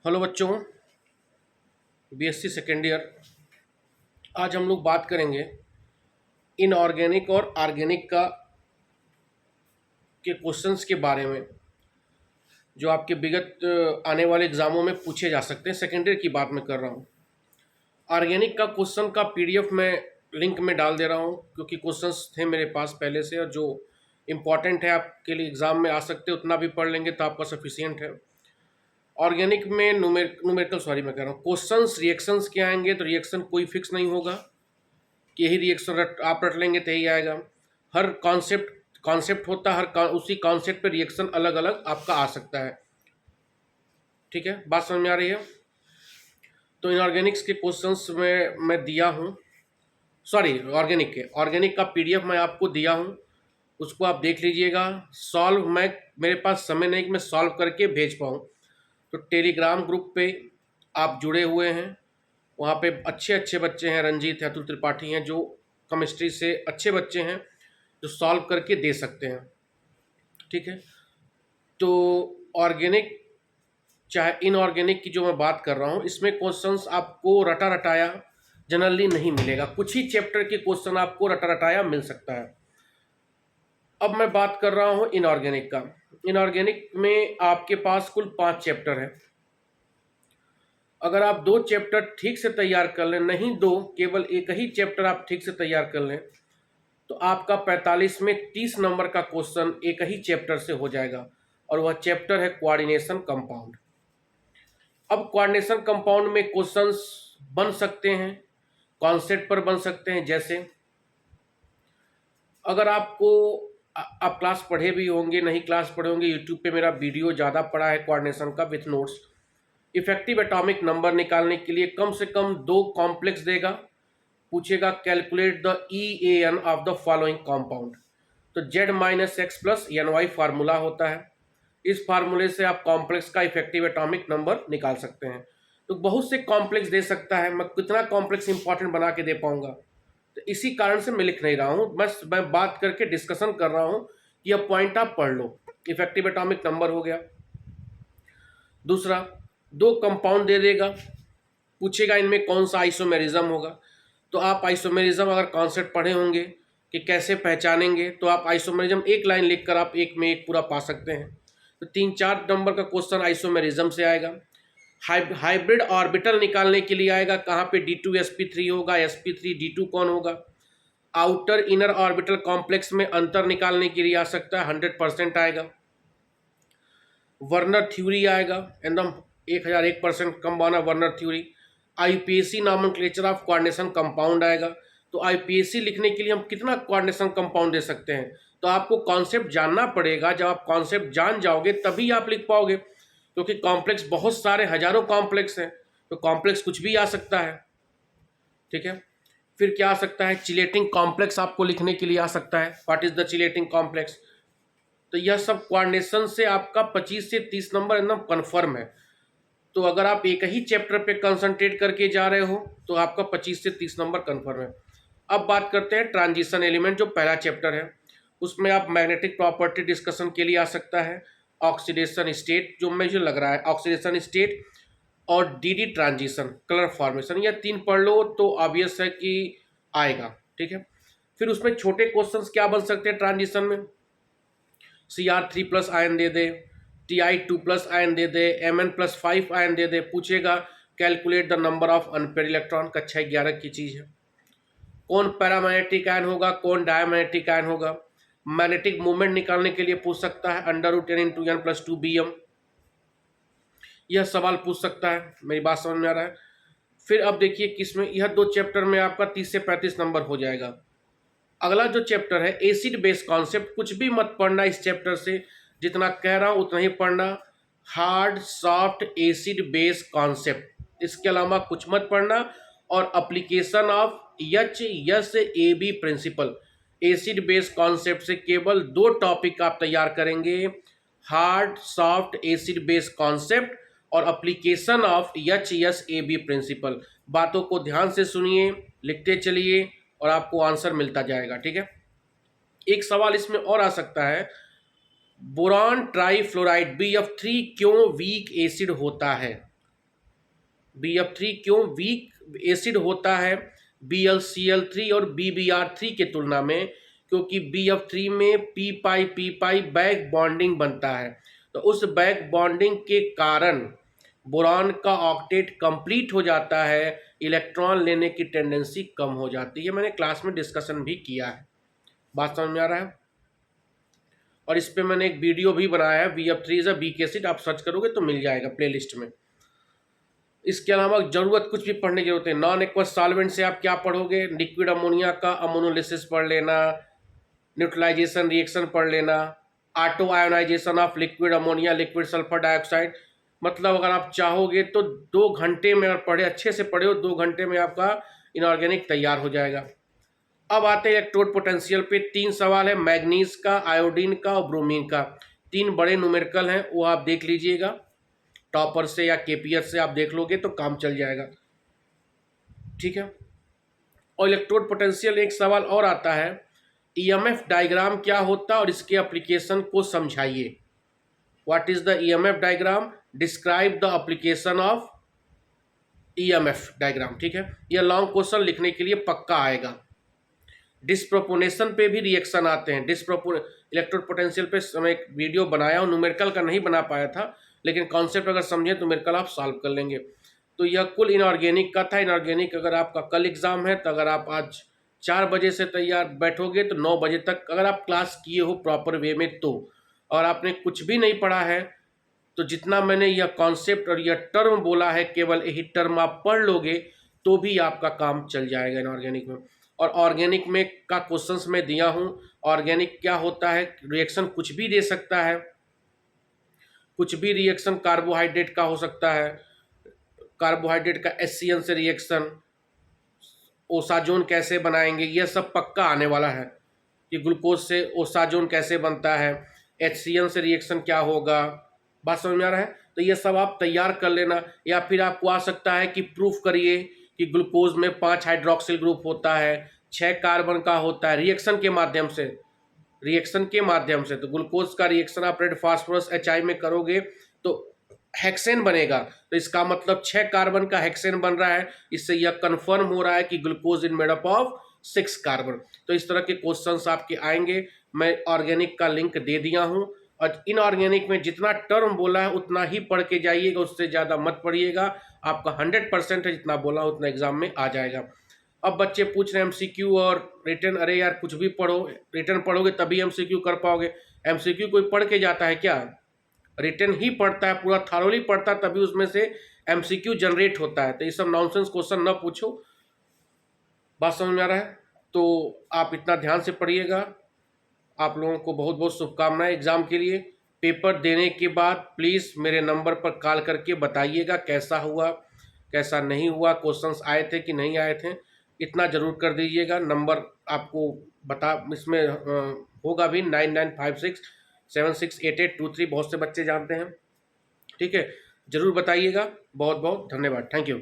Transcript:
Hello बच्चों, BSc second year. आज हम लोग बात करेंगे इनऑर्गेनिक और ऑर्गेनिक का के क्वेश्चंस के बारे में, जो आपके विगत आने वाले एग्जामों में पूछे जा सकते हैं। सेकेंड ईयर की बात मैं कर रहा हूँ। ऑर्गेनिक का क्वेश्चन का पीडीएफ मैं लिंक में डाल दे रहा हूँ, क्योंकि क्वेश्चंस थे मेरे पास पहले से और जो इम्पॉर्टेंट है आपके लिए एग्ज़ाम में आ सकते, उतना भी पढ़ लेंगे तो आपका सफिशियंट है। ऑर्गेनिक में न्यूमेरिकल मैं कह रहा हूँ, क्वेश्चंस रिएक्शंस क्या आएंगे, तो रिएक्शन कोई फिक्स नहीं होगा कि यही रिएक्शन आप रट लेंगे तो यही आएगा। हर कॉन्सेप्ट होता है, उसी कॉन्सेप्ट पे रिएक्शन अलग अलग आपका आ सकता है। ठीक है, बात समझ में आ रही है? तो इनऑर्गेनिक्स के क्वेश्चंस में मैं दिया हूँ, सॉरी ऑर्गेनिक का पीडीएफ मैं आपको दिया हूँ, उसको आप देख लीजिएगा। सॉल्व मैं, मेरे पास समय नहीं कि मैं सॉल्व करके भेज पाऊँ, तो टेलीग्राम ग्रुप पे आप जुड़े हुए हैं, वहाँ पे अच्छे अच्छे बच्चे हैं, रंजीत है, अतुल त्रिपाठी हैं, जो केमिस्ट्री से अच्छे बच्चे हैं, जो सॉल्व करके दे सकते हैं। ठीक है, तो ऑर्गेनिक चाहे इनऑर्गेनिक की जो मैं बात कर रहा हूँ, इसमें क्वेश्चंस आपको रटा रटाया जनरली नहीं मिलेगा। कुछ ही चैप्टर के क्वेश्चन आपको रटा रटाया मिल सकता है। अब मैं बात कर रहा हूँ इनऑर्गेनिक का। इनऑर्गेनिक में आपके पास कुल 5 चैप्टर हैं। अगर आप 2 चैप्टर ठीक से तैयार कर लें, नहीं 2, केवल एक ही चैप्टर आप ठीक से तैयार कर लें, तो आपका 45 में 30 नंबर का क्वेश्चन एक ही चैप्टर से हो जाएगा, और वह चैप्टर है कोऑर्डिनेशन कंपाउंड। अब कोऑर्डिनेशन कंपाउंड में क्वेश्चंस बन सकते हैं, कॉन्सेप्ट पर बन सकते हैं। जैसे अगर आपको आप क्लास पढ़े भी होंगे, नहीं क्लास पढ़े होंगे, यूट्यूब पे मेरा वीडियो ज़्यादा पड़ा है कोऑर्डिनेशन का with notes. Effective atomic number निकालने के लिए कम से कम 2 कॉम्प्लेक्स देगा, पूछेगा calculate the EAN of the following compound. तो Z minus x plus NY formula होता है। इस फार्मूले से आप कॉम्प्लेक्स का इफेक्टिव एटॉमिक नंबर निकाल सकते हैं। तो बहुत से कॉम्प्लेक्स दे सकता है, मैं कितना कॉम्प्लेक्स इंपॉर्टेंट बना के दे पाऊंगा, तो इसी कारण से मैं लिख नहीं रहा हूँ, बस मैं बात करके डिस्कशन कर रहा हूँ कि यह पॉइंट आप पढ़ लो। इफेक्टिव एटॉमिक नंबर हो गया। दूसरा, 2 कंपाउंड दे देगा, पूछेगा इनमें कौन सा आइसोमेरिज्म होगा। तो आप आइसोमेरिज्म अगर कॉन्सेप्ट पढ़े होंगे कि कैसे पहचानेंगे, तो आप आइसोमेरिज्म एक लाइन लिखकर आप एक में एक पूरा पा सकते हैं। तो 3-4 नंबर का क्वेश्चन आइसोमेरिज्म से आएगा। हाइब्रिड ऑर्बिटल निकालने के लिए आएगा, कहाँ पे D2sp3 होगा, sp3 D2 कौन होगा। आउटर इनर ऑर्बिटल कॉम्प्लेक्स में अंतर निकालने के लिए आ सकता है, 100% आएगा। वर्नर थ्योरी आएगा, एकदम 1001% कम बना Werner theory. IUPAC nomenclature of coordination compound आएगा। तो आईपीएसी लिखने के लिए हम कितना कोऑर्डिनेशन कंपाउंड दे सकते हैं, तो आपको कॉन्सेप्ट जानना पड़ेगा। जब आप कॉन्सेप्ट जान जाओगे तभी आप लिख पाओगे, क्योंकि कॉम्प्लेक्स बहुत सारे, हजारों कॉम्प्लेक्स हैं, तो कॉम्प्लेक्स कुछ भी आ सकता है। ठीक है, फिर क्या आ सकता है, चिलेटिंग कॉम्प्लेक्स आपको लिखने के लिए आ सकता है, what is the chelating complex. तो यह सब कोऑर्डिनेशन से आपका 25 से 30 नंबर एकदम कन्फर्म है। तो अगर आप एक ही चैप्टर पे कंसंट्रेट करके जा रहे हो, तो आपका 25 से 30 नंबर कन्फर्म है। अब बात करते हैं ट्रांजिशन एलिमेंट, जो पहला चैप्टर है। उसमें आप मैग्नेटिक प्रॉपर्टी डिस्कशन के लिए आ सकता है, ऑक्सीडेशन स्टेट, जो मुझे लग रहा है ऑक्सीडेशन स्टेट, और डी ट्रांजिशन, कलर फॉर्मेशन, या 3 पढ़ लो तो ऑब्वियस है कि आएगा। ठीक है, फिर उसमें छोटे क्वेश्चंस क्या बन सकते हैं ट्रांजिशन में, Cr3+ आयन दे दे, Ti2+ आयन दे दे, Mn+5 आयन दे दे, पूछेगा calculate the number of unpaired electron, कक्षा 11 की चीज़ है। कौन पैरामैग्नेटिक आयन होगा, कौन डायमैग्नेटिक आयन होगा। मैग्नेटिक मूवमेंट निकालने के लिए पूछ सकता है, √10 × n+2 Bm, यह सवाल पूछ सकता है। मेरी बात समझ में आ रहा है? फिर अब देखिए किसमें, यह 2 चैप्टर में आपका 30 से 35 नंबर हो जाएगा। अगला जो चैप्टर है एसिड बेस कॉन्सेप्ट, कुछ भी मत पढ़ना इस चैप्टर से, जितना कह रहा हूं उतना ही पढ़ना। Hard soft acid base concept, इसके अलावा कुछ मत पढ़ना। और application of HSAB principle, acid base concept से केवल 2 टॉपिक आप तैयार करेंगे, hard soft acid base concept और एप्लीकेशन ऑफ HSAB प्रिंसिपल। बातों को ध्यान से सुनिए, लिखते चलिए और आपको आंसर मिलता जाएगा। ठीक है, एक सवाल इसमें और आ सकता है, बोरान ट्राईफ्लोराइड BF3 क्यों वीक एसिड होता है। BF3 क्यों वीक एसिड होता है BlCl3 और BbR3 के तुलना में? क्योंकि BF3 में पी पाई बैक बॉन्डिंग बनता है, तो उस बैक बॉन्डिंग के कारण बोरॉन का ऑक्टेट कंप्लीट हो जाता है, इलेक्ट्रॉन लेने की टेंडेंसी कम हो जाती है। मैंने क्लास में डिस्कशन भी किया है, बात समझ में आ रहा है? और इस पे मैंने एक वीडियो भी बनाया है, BF3 is a weak acid, आप सर्च करोगे तो मिल जाएगा प्लेलिस्ट में। इसके अलावा जरूरत कुछ भी पढ़ने की जरूरत है। नॉन एक्वस सॉल्वेंट से आप क्या पढ़ोगे? लिक्विड अमोनिया का अमोनोलिसिस पढ़ लेना, न्यूट्रलाइजेशन रिएक्शन पढ़ लेना, auto ionisation of liquid ammonia, liquid sulphur dioxide. मतलब अगर आप चाहोगे तो 2 घंटे में, अगर पढ़े अच्छे से पढ़े हो, 2 घंटे में आपका इनऑर्गेनिक तैयार हो जाएगा। अब आते हैं इलेक्ट्रोड पोटेंशियल पे। 3 सवाल है, मैग्नीज का, आयोडीन का और ब्रोमीन का। 3 बड़े न्यूमेरिकल हैं, वो आप देख लीजिएगा, टॉपर से या केपीएस से आप देख लोगे तो काम चल जाएगा, ठीक है। और इलेक्ट्रोड पोटेंशियल एक सवाल और आता है, ईएमएफ डायग्राम क्या होता है और इसके एप्लीकेशन को समझाइए। What is the EMF diagram? Describe the application of EMF diagram, ठीक है। यह लॉन्ग क्वेश्चन लिखने के लिए पक्का आएगा। डिस्प्रोपोनेशन पे भी रिएक्शन आते हैं। इलेक्ट्रोड पोटेंशियल पे मैं एक वीडियो बनाया हूँ, न्यूमेरिकल का नहीं बना पाया था, लेकिन कॉन्सेप्ट अगर समझे तो न्यूमेरिकल आप सॉल्व कर लेंगे। तो यह कुल इनऑर्गेनिक का था। इनऑर्गेनिक अगर आपका कल एग्जाम है तो अगर आप आज 4 बजे से तैयार बैठोगे तो 9 बजे तक अगर आप क्लास किए हो प्रॉपर वे में तो, और आपने कुछ भी नहीं पढ़ा है तो जितना मैंने यह कॉन्सेप्ट और यह टर्म बोला है, केवल यही टर्म आप पढ़ लोगे तो भी आपका काम चल जाएगा इनऑर्गेनिक में। और ऑर्गेनिक में का क्वेश्चंस मैं दिया हूँ। ऑर्गेनिक क्या होता है? रिएक्शन कुछ भी दे सकता है, कुछ भी रिएक्शन कार्बोहाइड्रेट का हो सकता है, कार्बोहाइड्रेट का HCN से रिएक्शन, ओसाजोन कैसे बनाएंगे, यह सब पक्का आने वाला है कि ग्लूकोज से ओसाजोन कैसे बनता है, HCN से रिएक्शन क्या होगा। बात समझ में आ रहा है? तो ये सब आप तैयार कर लेना। या फिर आपको आ सकता है कि प्रूफ करिए कि ग्लूकोज में 5 हाइड्रोक्सिल ग्रुप होता है, 6 कार्बन का होता है, रिएक्शन के माध्यम से, रिएक्शन के माध्यम से। तो ग्लूकोज का रिएक्शन आप रेड फास्फोरस HI में करोगे तो हेक्सेन बनेगा, तो इसका मतलब 6 कार्बन का हेक्सेन बन रहा है। इससे यह कंफर्म हो रहा है कि glucose in made up of 6 carbon. तो इस तरह के क्वेश्चंस आपके आएंगे। मैं ऑर्गेनिक का लिंक दे दिया हूं, और इनऑर्गेनिक में जितना टर्म बोला है उतना ही पढ़ के जाइएगा, उससे ज़्यादा मत पढ़िएगा। आपका 100% है, जितना बोला उतना एग्जाम में आ जाएगा। अब बच्चे पूछ रहे हैं MCQ और रिटर्न। अरे यार कुछ भी पढ़ो, रिटर्न पढ़ोगे तभी MCQ कर पाओगे। MCQ कोई पढ़ के जाता है क्या? रिटर्न ही पढ़ता है, पूरा थारोली पढ़ता है, तभी उसमें से MCQ जनरेट होता है। तो ये सब नॉनसेंस क्वेश्चन न पूछो। बात समझ में आ रहा है? तो आप इतना ध्यान से पढ़िएगा। आप लोगों को बहुत बहुत शुभकामनाएं एग्ज़ाम के लिए। पेपर देने के बाद प्लीज़ मेरे नंबर पर कॉल करके बताइएगा कैसा हुआ, कैसा नहीं हुआ, क्वेश्चंस आए थे कि नहीं आए थे, इतना ज़रूर कर दीजिएगा। नंबर आपको बता इसमें होगा भी 9956768823, बहुत से बच्चे जानते हैं, ठीक है। ज़रूर बताइएगा। बहुत बहुत धन्यवाद, थैंक यू।